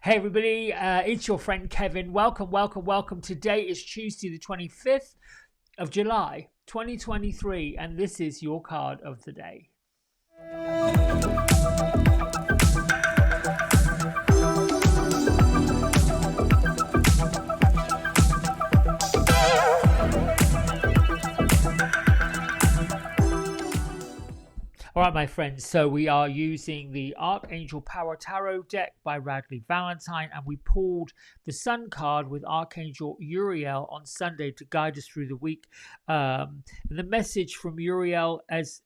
Hey everybody, it's your friend Kevin. Welcome. Today is Tuesday the 25th of July 2023 and this is your card of the day. All right, my friends, so we are using the Archangel Tarot Deck by Radleigh Valentine, and we pulled the Sun card with Archangel Uriel on Sunday to guide us through the week. And the message from Uriel, as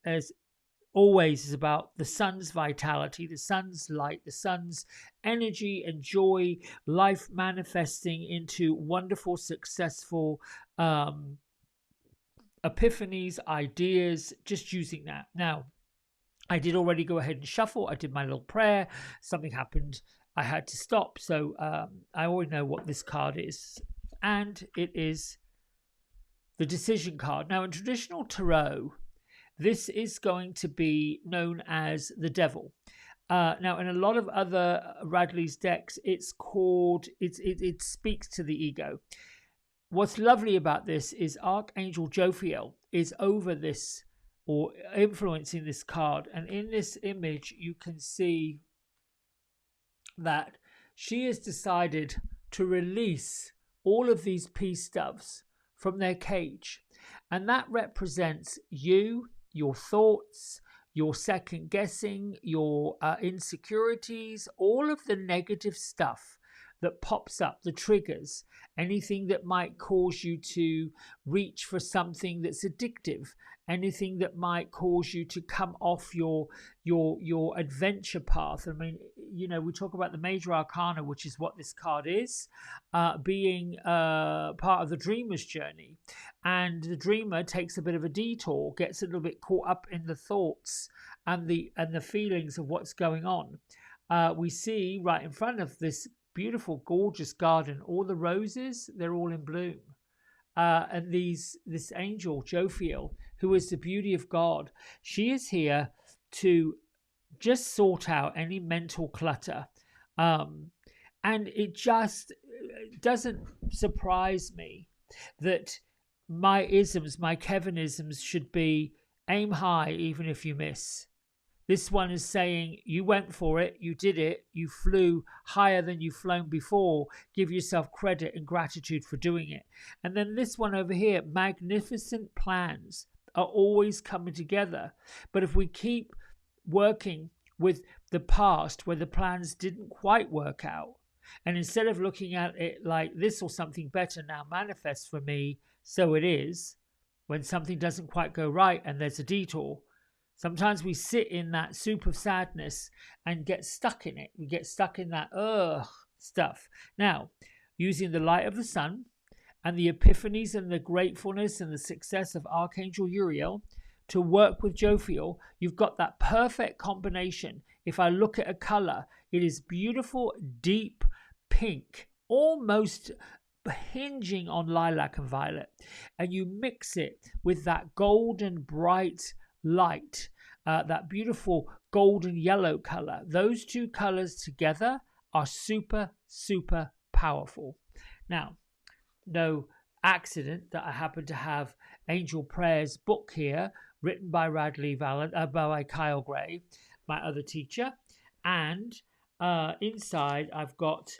always, is about the sun's vitality, the sun's light, the sun's energy and joy, life manifesting into wonderful, successful epiphanies, ideas, just using that. Now, I did already go ahead and shuffle. I did my little prayer. Something happened. I had to stop. So I already know what this card is. And it is the decision card. Now, in traditional tarot, this is going to be known as the devil. Now, in a lot of other Radleigh's decks, it's called, it speaks to the ego. What's lovely about this is Archangel Jophiel is over this or influencing this card, and in this image you can see that she has decided to release all of these peace doves from their cage, and that represents you, your thoughts, your second guessing, your insecurities, all of the negative stuff that pops up, the triggers, anything that might cause you to reach for something that's addictive, anything that might cause you to come off your adventure path. I mean, you know, we talk about the major arcana, which is what this card is, being part of the dreamer's journey. And the dreamer takes a bit of a detour, gets a little bit caught up in the thoughts and the feelings of what's going on. We see right in front of this beautiful, gorgeous garden, all the roses, they're all in bloom. And this angel, Jophiel, who is the beauty of God, she is here to just sort out any mental clutter. And it just doesn't surprise me that my isms, my Kevinisms should be aim high even if you miss. This one is saying you went for it, you did it, you flew higher than you've flown before. Give yourself credit and gratitude for doing it. And then this one over here, magnificent plans are always coming together. But if we keep working with the past where the plans didn't quite work out, and instead of looking at it like this or something better now manifests for me, so it is, when something doesn't quite go right and there's a detour, sometimes we sit in that soup of sadness and get stuck in it. We get stuck in that stuff. Now, using the light of the sun and the epiphanies and the gratefulness and the success of Archangel Uriel to work with Jophiel, you've got that perfect combination. If I look at a color, it is beautiful, deep pink, almost hinging on lilac and violet. And you mix it with that golden, bright light, that beautiful golden yellow color. Those two colors together are super powerful. Now, no accident that I happen to have Angel Prayers book here, written by Radleigh Valentine, by Kyle Gray, my other teacher, and inside I've got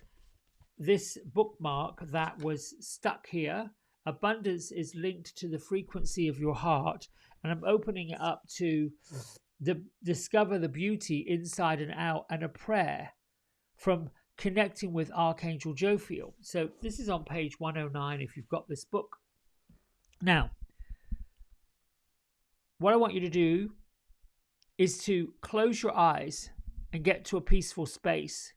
this bookmark that was stuck here. Abundance is linked to the frequency of your heart, and I'm opening it up to discover the beauty inside and out, and a prayer from connecting with Archangel Jophiel. So this is on page 109 if you've got this book. Now, what I want you to do is to close your eyes and get to a peaceful space.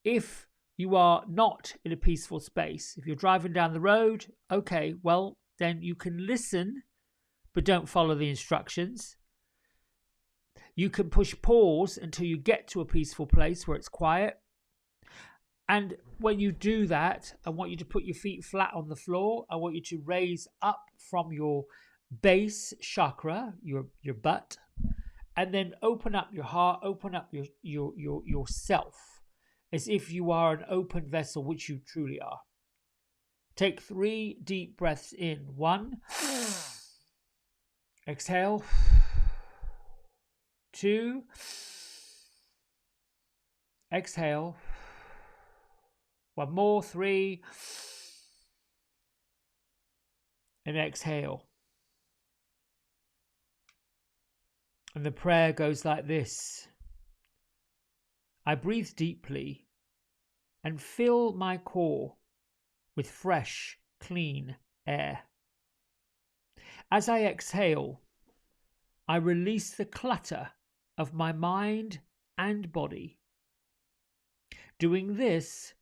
If you are not in a peaceful space, if you're driving down the road, okay, well, then you can listen, but don't follow the instructions. You can push pause until you get to a peaceful place where it's quiet. And when you do that, I want you to put your feet flat on the floor. I want you to raise up from your base chakra, your butt, and then open up your heart, open up yourself. as if you are an open vessel, which you truly are. Take 3 deep breaths in. 1. Exhale. 2. Exhale. 1 more. 3. And exhale. And the prayer goes like this. I breathe deeply and fill my core with fresh, clean air. As I exhale, I release the clutter of my mind and body. Doing this,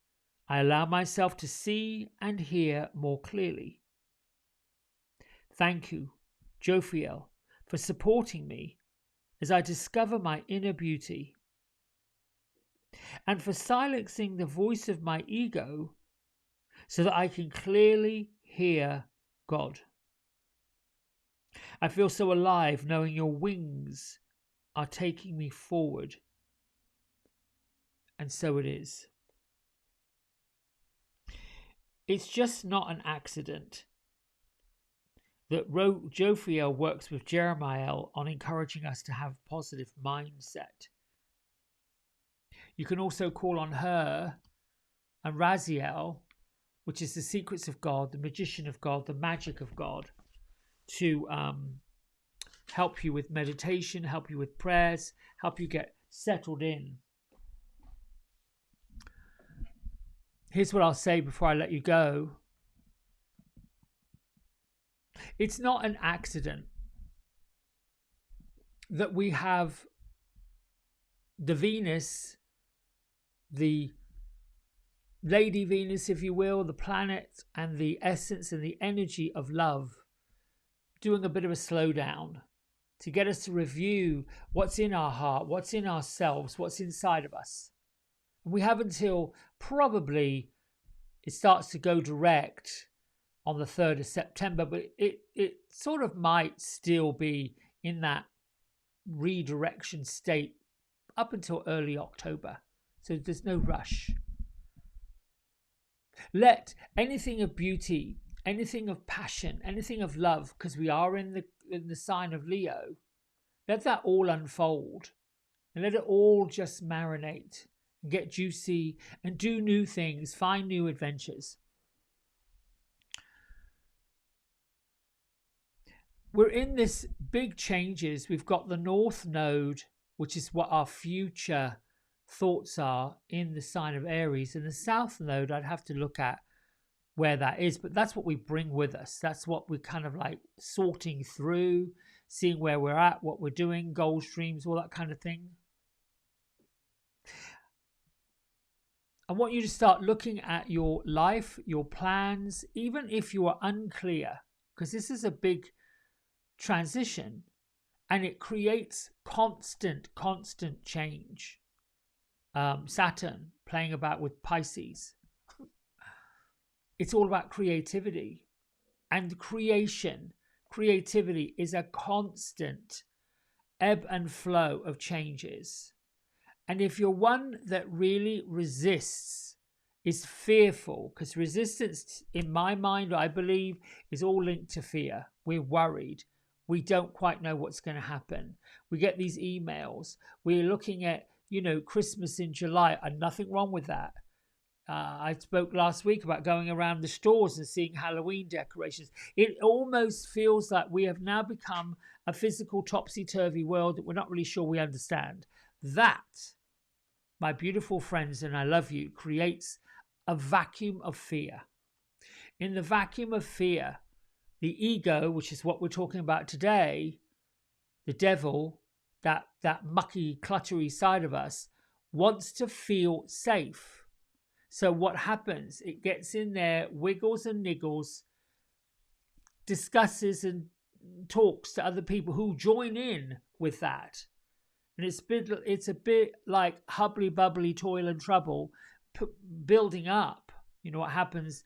I allow myself to see and hear more clearly. Thank you, Jophiel, for supporting me as I discover my inner beauty, and for silencing the voice of my ego so that I can clearly hear God. I feel so alive knowing your wings are taking me forward. And so it is. It's just not an accident that Jophiel works with Jeremiah on encouraging us to have positive mindset. You can also call on her and Raziel, which is the secrets of God, the magician of God, the magic of God, to help you with meditation, help you with prayers, help you get settled in. Here's what I'll say before I let you go. It's not an accident that we have the Venus, the Lady Venus, if you will, the planet and the essence and the energy of love doing a bit of a slowdown to get us to review what's in our heart, what's in ourselves, what's inside of us. And we have until probably it starts to go direct on the 3rd of September, but it sort of might still be in that redirection state up until early October. So there's no rush. Let anything of beauty, anything of passion, anything of love, because we are in the sign of Leo, let that all unfold and let it all just marinate and get juicy and do new things, find new adventures. We're in this big changes. We've got the North Node, which is what our future thoughts are in the sign of Aries, and the South Node, I'd have to look at where that is, but that's what we bring with us. That's what we're kind of like sorting through, seeing where we're at, what we're doing, goal streams, all that kind of thing. I want you to start looking at your life, your plans, even if you are unclear, because this is a big transition and it creates constant change. Saturn playing about with Pisces. It's all about creativity and creation. Creativity is a constant ebb and flow of changes. And if you're one that really resists, is fearful, because resistance, in my mind, I believe, is all linked to fear. We're worried. We don't quite know what's going to happen. We get these emails. We're looking at, Christmas in July, and nothing wrong with that. I spoke last week about going around the stores and seeing Halloween decorations. It almost feels like we have now become a physical topsy-turvy world that we're not really sure we understand. That, my beautiful friends, and I love you, creates a vacuum of fear. In the vacuum of fear, the ego, which is what we're talking about today, the devil, that mucky, cluttery side of us, wants to feel safe. So what happens? It gets in there, wiggles and niggles, discusses and talks to other people who join in with that. And it's a bit like hubbly bubbly toil and trouble building up. You know what happens?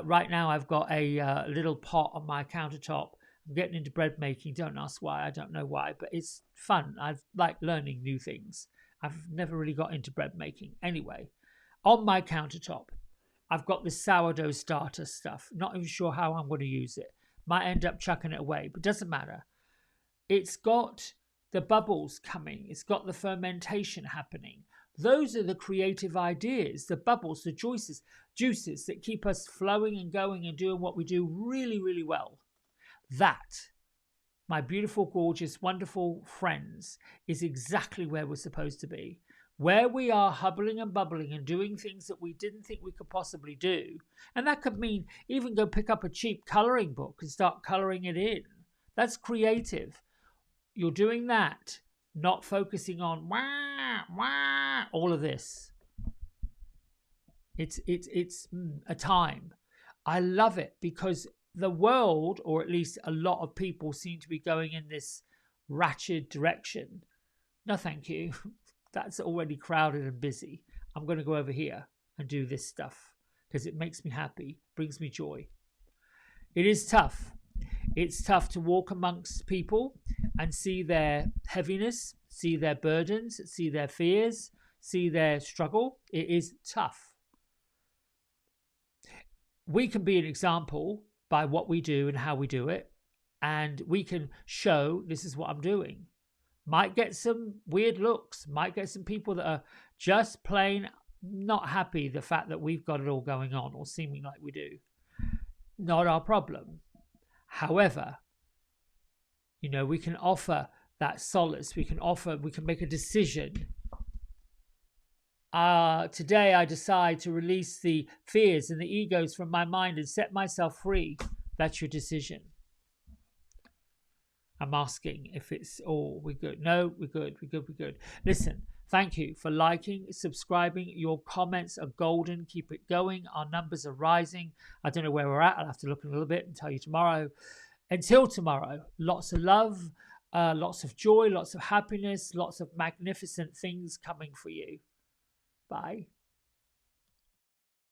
Right now I've got a little pot on my countertop. I'm getting into bread making. Don't ask why. I don't know why, but it's fun. I like learning new things. I've never really got into bread making. Anyway, On my countertop, I've got this sourdough starter stuff. Not even sure how I'm going to use it. Might end up chucking it away, but doesn't matter. It's got the bubbles coming. It's got the fermentation happening. Those are the creative ideas, the bubbles, the juices that keep us flowing and going and doing what we do really, really well. That, my beautiful, gorgeous, wonderful friends, is exactly where we're supposed to be. Where we are hubbling and bubbling and doing things that we didn't think we could possibly do. And that could mean even go pick up a cheap colouring book and start colouring it in. That's creative. You're doing that, not focusing on wah, wah, all of this. It's a time. I love it because the world, or at least a lot of people, seem to be going in this ratchet direction. No, thank you. That's already crowded and busy. I'm going to go over here and do this stuff because it makes me happy, brings me joy. It is tough. It's tough to walk amongst people and see their heaviness, see their burdens, see their fears, see their struggle. It is tough. We can be an example by what we do and how we do it, and we can show this is what I'm doing. Might get some weird looks, might get some people that are just plain not happy the fact that we've got it all going on or seeming like we do. Not our problem. However, we can offer that solace. We can make a decision. Today I decide to release the fears and the egos from my mind and set myself free. That's your decision. I'm asking if it's all we're good. No, we're good. We're good. Listen, thank you for liking, subscribing. Your comments are golden. Keep it going. Our numbers are rising. I don't know where we're at. I'll have to look in a little bit and tell you tomorrow. Until tomorrow, lots of love, lots of joy, lots of happiness, lots of magnificent things coming for you. Bye.